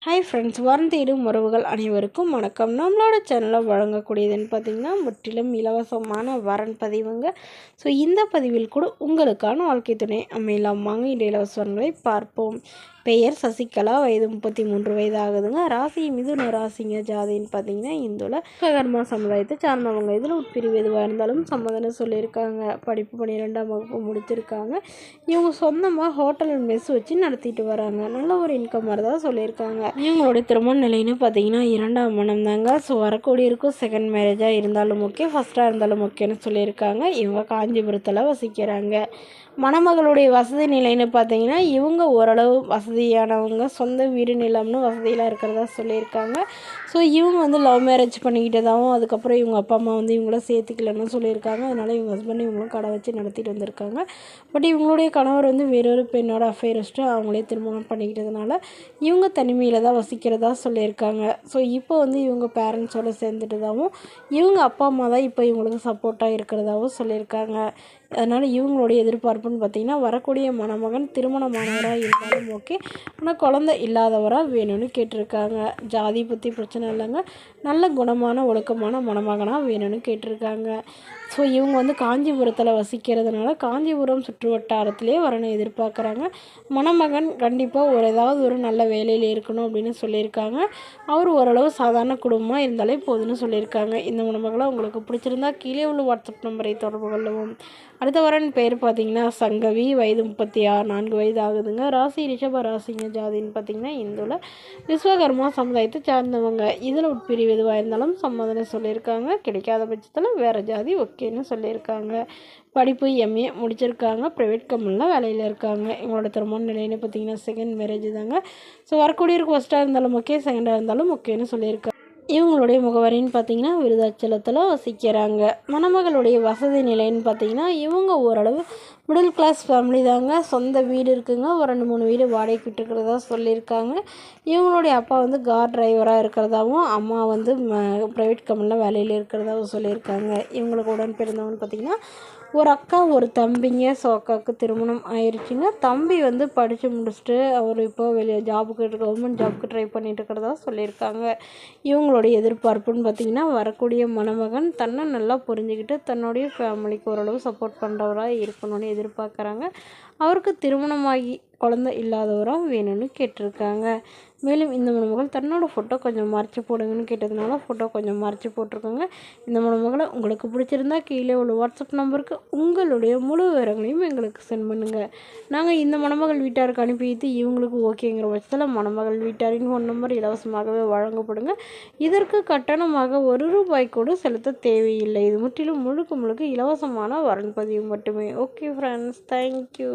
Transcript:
Hi friends, வாரம் தேடும் உறவுகள் அனைவருக்கும் வணக்கம். நம்மளோட சேனலில் வழங்கக்கூடியதுன்னு பார்த்திங்கன்னா முற்றிலும் இலவசமான வரன் பதிவுங்க. ஸோ இந்த பதிவில் கூட உங்களுக்கான வாழ்க்கை துணை அமையலாம். வாங்க இந்த இலவச வரன்களை பார்ப்போம். பெயர் சசிகலா, வயது 33 வயது ஆகுதுங்க. ராசி மிதுன ராசிங்க. ஜாதின்னு பார்த்தீங்கன்னா இந்துல கர்மா சமுதாயத்தை சார்ந்தவங்க. இதில் உட்பிரிவு எதுவாக இருந்தாலும் சம்மதம்னு சொல்லியிருக்காங்க. படிப்பு 12ஆம் வகுப்பு முடிச்சிருக்காங்க. இவங்க சொந்தமாக ஹோட்டல் அண்ட் மெஸ் வச்சு நடத்திட்டு வராங்க. நல்ல ஒரு இன்கம் வரதா சொல்லியிருக்காங்க. இவங்களுடைய திருமண நிலைன்னு பார்த்தீங்கன்னா 2ஆம் மனம் தாங்க. ஸோ வரக்கூடிய இருக்கும் செகண்ட் மேரேஜாக இருந்தாலும் ஓகே, ஃபஸ்ட்டாக இருந்தாலும் ஓகேன்னு சொல்லியிருக்காங்க. இவங்க காஞ்சிபுரத்தில் வசிக்கிறாங்க. மணமகளுடைய வசதி நிலைன்னு பார்த்தீங்கன்னா இவங்க ஓரளவு வசதியானவங்க, சொந்த வீடு நிலம்னு வசதியெலாம் இருக்கிறதா சொல்லியிருக்காங்க. ஸோ இவங்க வந்து லவ் மேரேஜ் பண்ணிக்கிட்டதாகவும் அதுக்கப்புறம் இவங்க அப்பா அம்மா வந்து இவங்கள சேர்த்துக்கலன்னு சொல்லியிருக்காங்க. அதனால் இவங்க ஹஸ்பண்ட் இவங்களும் கடை வச்சு நடத்திட்டு வந்திருக்காங்க. பட் இவங்களுடைய கணவர் வந்து வேறொரு பெண்ணோட அஃபேர் வச்சுட்டு அவங்களே திருமணம் பண்ணிக்கிட்டதுனால இவங்க தனிமையில் தான் வசிக்கிறதா சொல்லியிருக்காங்க. ஸோ இப்போ வந்து இவங்க பேரண்ட்ஸோடு சேர்ந்துட்டதாகவும் இவங்க அப்பா அம்மா தான் இப்போ இவங்களுக்கு சப்போர்ட்டாக இருக்கிறதாகவும் சொல்லியிருக்காங்க. அதனால் இவங்களுடைய எதிர்பார்ப்புன்னு பார்த்திங்கன்னா வரக்கூடிய மணமகன் திருமணமானவராக இருந்தாலும் ஓகே, ஆனால் குழந்தை இல்லாதவராக வேணும்னு கேட்டிருக்காங்க. ஜாதி பற்றி பிரச்சனை இல்லைங்க, நல்ல குணமான ஒழுக்கமான மணமகனாக வேணும்னு கேட்டிருக்காங்க. ஸோ இவங்க வந்து காஞ்சிபுரத்தில் வசிக்கிறதுனால காஞ்சிபுரம் சுற்று வட்டாரத்திலே வரணும் எதிர்பார்க்குறாங்க. மணமகன் கண்டிப்பாக ஏதாவது ஒரு நல்ல வேலையில் இருக்கணும் அப்படின்னு சொல்லியிருக்காங்க. அவர் ஓரளவு சாதாரண குடும்பமாக இருந்தாலே போதுன்னு சொல்லியிருக்காங்க. இந்த மணமகளை உங்களுக்கு பிடிச்சிருந்தா கீழே உள்ள வாட்ஸ்அப் நம்பரை தொடர்பு கொள்ளவும். அடுத்த வரன் பேர் பார்த்திங்கன்னா சங்கவி, வயது 34 வயது ஆகுதுங்க. ராசி ரிஷப ராசிங்க. ஜாதின்னு பார்த்திங்கன்னா இந்துல விஸ்வகர்மா சமுதாயத்தை சார்ந்தவங்க. இதில் உட்பிரிவு எதுவாக இருந்தாலும் சம்மதனை சொல்லியிருக்காங்க. கிடைக்காத பட்சத்தில் வேறு ஜாதி ஓகேன்னு சொல்லியிருக்காங்க. படிப்பு எம்ஏ முடிச்சிருக்காங்க. ப்ரைவேட் கம்பெனியில் வேலையில் இருக்காங்க. இவங்களோட திருமண நிலைன்னு பார்த்திங்கன்னா செகண்ட் மேரேஜ் தாங்க. ஸோ வரக்கூடியவருக்கு ஃபஸ்ட்டாக இருந்தாலும் ஓகே, செகண்டாக இருந்தாலும் ஓகேன்னு சொல்லியிருக்காங்க. இவங்களுடைய முகவரின்னு பார்த்திங்கன்னா விருதாச்சலத்தில் வசிக்கிறாங்க. மணமகளுடைய வசதி நிலைன்னு பார்த்திங்கன்னா இவங்க ஓரளவு மிடில் கிளாஸ் ஃபேமிலி தாங்க. சொந்த வீடு இருக்குங்க. ஒரு 2-3 வீடு வாடகைக்கு விட்டுருக்கிறதா சொல்லியிருக்காங்க. இவங்களுடைய அப்பா வந்து கார் டிரைவராக இருக்கிறதாவும் அம்மா வந்து ப்ரைவேட் கம்பெனியில் வேலையில் இருக்கிறதாவும் சொல்லியிருக்காங்க. இவங்களுக்கு உடன் பிறந்தவங்கன்னு பார்த்திங்கன்னா ஒரு அக்கா ஒரு தம்பிங்க. ஸோ அக்காவுக்கு திருமணம் ஆயிடுச்சுங்க. தம்பி வந்து படித்து முடிச்சுட்டு அவர் இப்போ வெளியே கவர்மெண்ட் ஜாபுக்கு ட்ரை பண்ணிட்டு இருக்கிறதா சொல்லியிருக்காங்க. இவங்களுடைய எதிர்பார்ப்புன்னு பார்த்திங்கன்னா வரக்கூடிய மணமகன் தன்னை நல்லா புரிஞ்சுக்கிட்டு தன்னுடைய ஃபேமிலிக்கு ஓரளவு சப்போர்ட் பண்ணுறவராக இருக்கணும்னு எதிர்பார்க்குறாங்க. அவருக்கு திருமணமாகி குழந்தை இல்லாதவராக வேணும்னு கேட்டிருக்காங்க. மேலும் இந்த மணமகள் தன்னோட ஃபோட்டோ கொஞ்சம் மறைச்சி போடுங்கன்னு கேட்டதுனால ஃபோட்டோ கொஞ்சம் மறைச்சி போட்டிருக்கோங்க. இந்த மணமகளை உங்களுக்கு பிடிச்சிருந்தா கீழே உள்ள வாட்ஸ்அப் நம்பருக்கு உங்களுடைய முழு விவரங்களையும் எங்களுக்கு சென்ட் பண்ணுங்கள். நாங்கள் இந்த மணமகள் வீட்டாருக்கு அனுப்பிட்டு இவங்களுக்கு ஓகேங்கிற பட்சத்தில் மணமகள் வீட்டாரின் ஃபோன் நம்பர் இலவசமாகவே வழங்கப்படுங்க. இதற்கு கட்டணமாக ₹1 கூட செலுத்த தேவையில்லை. இது முற்றிலும் முழுக்க இலவசமான வரன் பதிவு மட்டுமே. Okay friends, thank you.